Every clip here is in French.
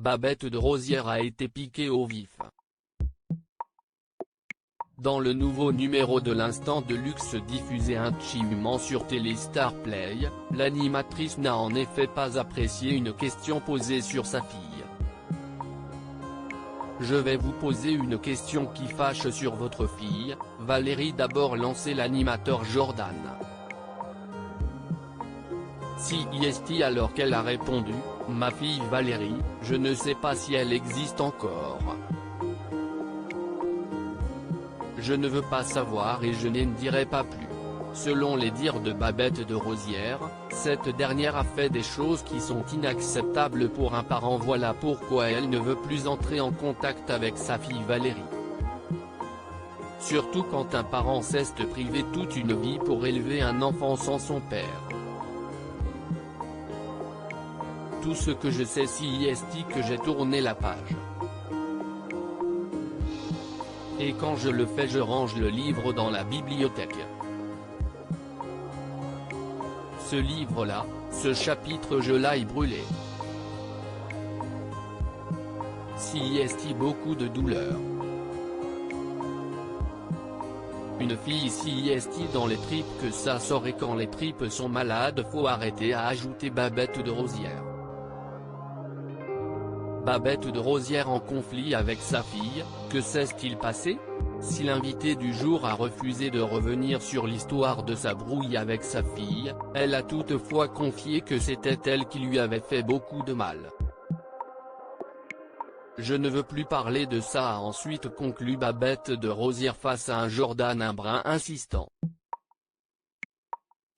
Babette de Rosière a été piquée au vif. Dans le nouveau numéro de l'Instant de Luxe diffusé intimement sur Téléstar Play, l'animatrice n'a en effet pas apprécié une question posée sur sa fille. Je vais vous poser une question qui fâche sur votre fille, Valérie, d'abord lancé l'animateur Jordan. CIST, alors qu'elle a répondu, ma fille Valérie, je ne sais pas si elle existe encore. Je ne veux pas savoir et je n'en dirai pas plus. Selon les dires de Babette de Rosière, cette dernière a fait des choses qui sont inacceptables pour un parent. Voilà pourquoi elle ne veut plus entrer en contact avec sa fille Valérie. Surtout quand un parent cesse de priver toute une vie pour élever un enfant sans son père. Tout ce que je sais, CIST, que j'ai tourné la page. Et quand je le fais, je range le livre dans la bibliothèque. Ce livre-là, ce chapitre, je l'ai brûlé. CIST, beaucoup de douleur. Une fille CIST dans les tripes, que ça sort, et quand les tripes sont malades faut arrêter, a ajouté Babette de Rosière. Babette de Rosière en conflit avec sa fille, que s'est-il passé? Si l'invité du jour a refusé de revenir sur l'histoire de sa brouille avec sa fille, elle a toutefois confié que c'était elle qui lui avait fait beaucoup de mal. Je ne veux plus parler de ça, a ensuite conclu Babette de Rosière face à un Jordan un brin insistant.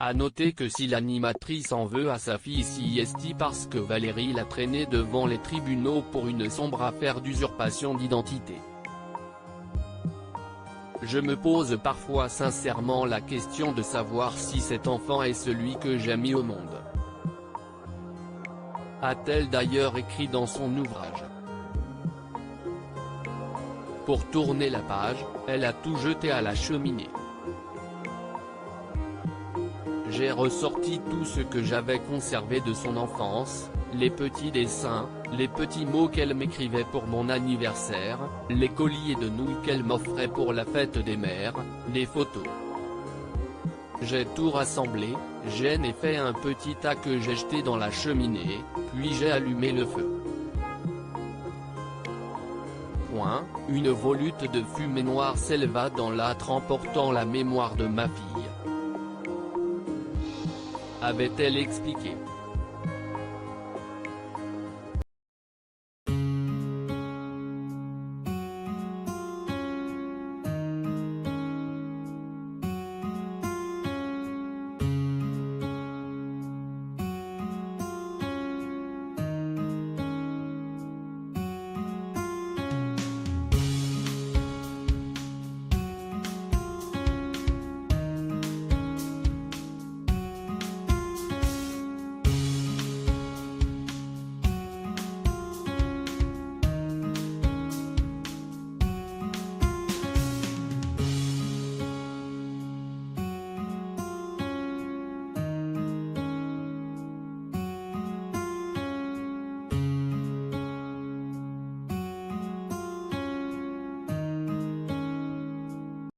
A noter que si l'animatrice en veut à sa fille CIST parce que Valérie l'a traînée devant les tribunaux pour une sombre affaire d'usurpation d'identité. Je me pose parfois sincèrement la question de savoir si cet enfant est celui que j'ai mis au monde. A-t-elle d'ailleurs écrit dans son ouvrage. Pour tourner la page, elle a tout jeté à la cheminée. J'ai ressorti tout ce que j'avais conservé de son enfance, les petits dessins, les petits mots qu'elle m'écrivait pour mon anniversaire, les colliers de nouilles qu'elle m'offrait pour la fête des mères, les photos. J'ai tout rassemblé, j'en ai fait un petit tas que j'ai jeté dans la cheminée, puis j'ai allumé le feu. Une volute de fumée noire s'éleva dans l'âtre emportant la mémoire de ma fille. Avait-elle expliqué.